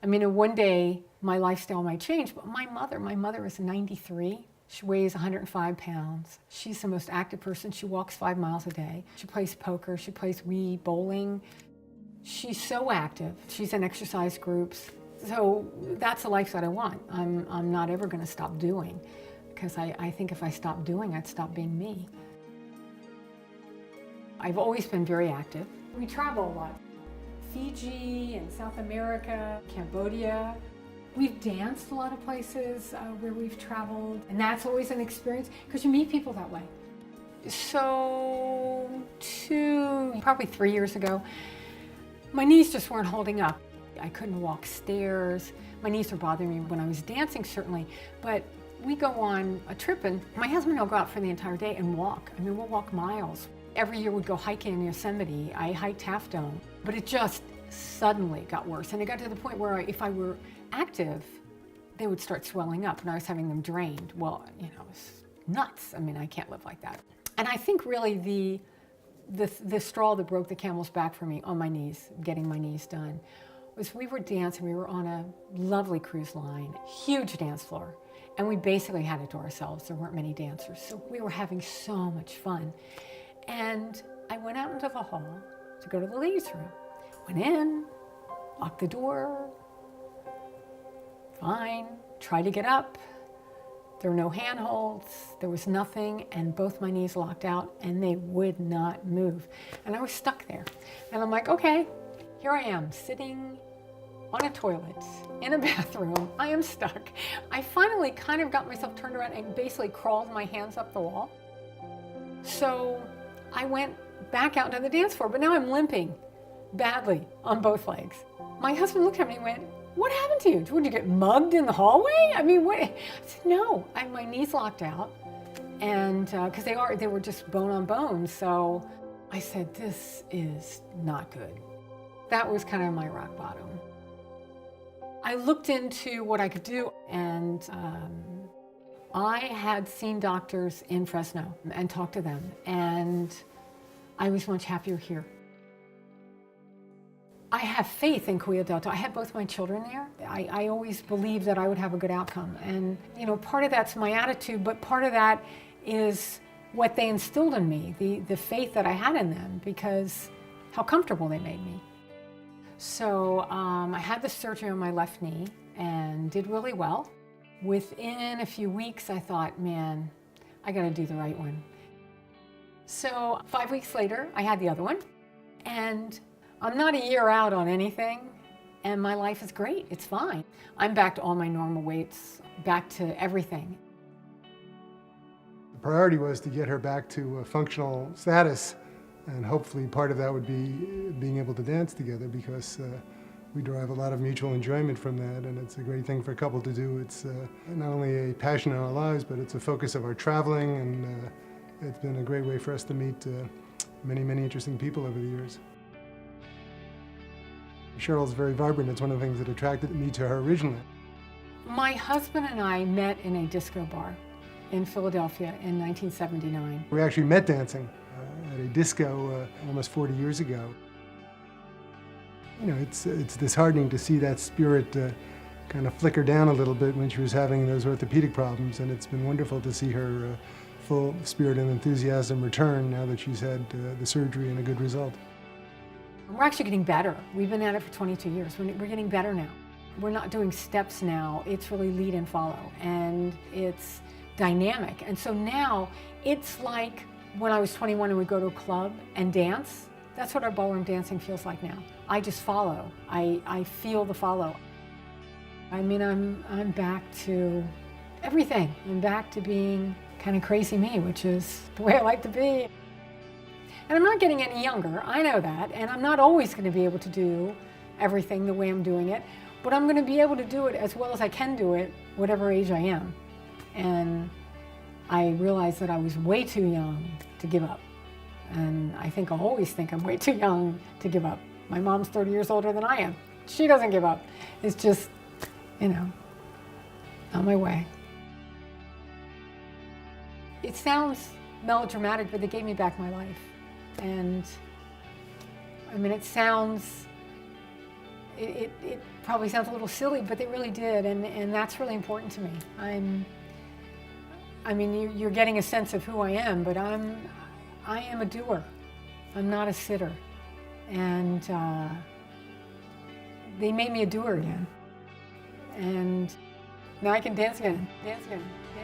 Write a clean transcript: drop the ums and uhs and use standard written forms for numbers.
I mean, one day my lifestyle might change, but my mother is 93. She weighs 105 pounds. She's the most active person. She walks 5 miles a day. She plays poker. She plays Wii, bowling. She's so active. She's in exercise groups. So that's the life that I want. I'm not ever going to stop doing, because I think if I stopped doing, I'd stop being me. I've always been very active. We travel a lot. Fiji and South America, Cambodia. We've danced a lot of places where we've traveled, and that's always an experience because you meet people that way. So probably 3 years ago, my knees just weren't holding up. I couldn't walk stairs. My knees were bothering me when I was dancing, certainly, but we go on a trip and my husband will go out for the entire day and walk. I mean, we'll walk miles. Every year we'd go hiking in Yosemite. I hiked Half Dome, but it just suddenly got worse. And it got to the point where if I were active, they would start swelling up and I was having them drained. Well, you know, it's nuts. I mean, I can't live like that. And I think really the straw that broke the camel's back for me on my knees, getting my knees done, was we were dancing. We were on a lovely cruise line, huge dance floor, and we basically had it to ourselves. There weren't many dancers, so we were having so much fun. And I went out into the hall to go to the ladies' room. Went in, locked the door, fine, tried to get up. There were no handholds, there was nothing, and both my knees locked out and they would not move. And I was stuck there. And I'm like, okay, here I am sitting on a toilet in a bathroom. I am stuck. I finally kind of got myself turned around and basically crawled my hands up the wall. So I went back out to the dance floor, but now I'm limping badly on both legs. My husband looked at me and went, "What happened to you? Did you get mugged in the hallway?" I mean, what? I said, no, my knees locked out, and because they were just bone on bone. So I said, this is not good. That was kind of my rock bottom. I looked into what I could do, and I had seen doctors in Fresno and talked to them, and I was much happier here. I have faith in Kaweah Delta. I had both my children there. I always believed that I would have a good outcome. And, you know, part of that's my attitude, but part of that is what they instilled in me, the faith that I had in them, because how comfortable they made me. So I had the surgery on my left knee and did really well. Within a few weeks, I thought, man, I gotta do the right one. So 5 weeks later, I had the other one, and I'm not a year out on anything, and my life is great. It's fine. I'm back to all my normal weights, back to everything. The priority was to get her back to a functional status, and hopefully part of that would be being able to dance together, because we derive a lot of mutual enjoyment from that, and it's a great thing for a couple to do. It's not only a passion in our lives, but it's a focus of our traveling, and it's been a great way for us to meet many, many interesting people over the years. Cheryl's very vibrant. It's one of the things that attracted me to her originally. My husband and I met in a disco bar in Philadelphia in 1979. We actually met dancing at a disco almost 40 years ago. You know, it's disheartening to see that spirit kind of flicker down a little bit when she was having those orthopedic problems, and it's been wonderful to see her full spirit and enthusiasm return now that she's had the surgery and a good result. We're actually getting better. We've been at it for 22 years. We're getting better now. We're not doing steps now. It's really lead and follow, and it's dynamic. And so now it's like when I was 21 and we'd go to a club and dance. That's what our ballroom dancing feels like now. I just follow. I feel the follow. I mean, I'm back to everything. I'm back to being kind of crazy me, which is the way I like to be. And I'm not getting any younger, I know that, and I'm not always going to be able to do everything the way I'm doing it, but I'm going to be able to do it as well as I can do it, whatever age I am. And I realized that I was way too young to give up. And I think I'll always think I'm way too young to give up. My mom's 30 years older than I am. She doesn't give up. It's just, you know, on my way. It sounds melodramatic, but they gave me back my life. And I mean, it sounds it probably sounds a little silly, but they really did, and that's really important to me. I mean, you're getting a sense of who I am, but I am a doer. I'm not a sitter. And they made me a doer again. And now I can dance again, dance again, dance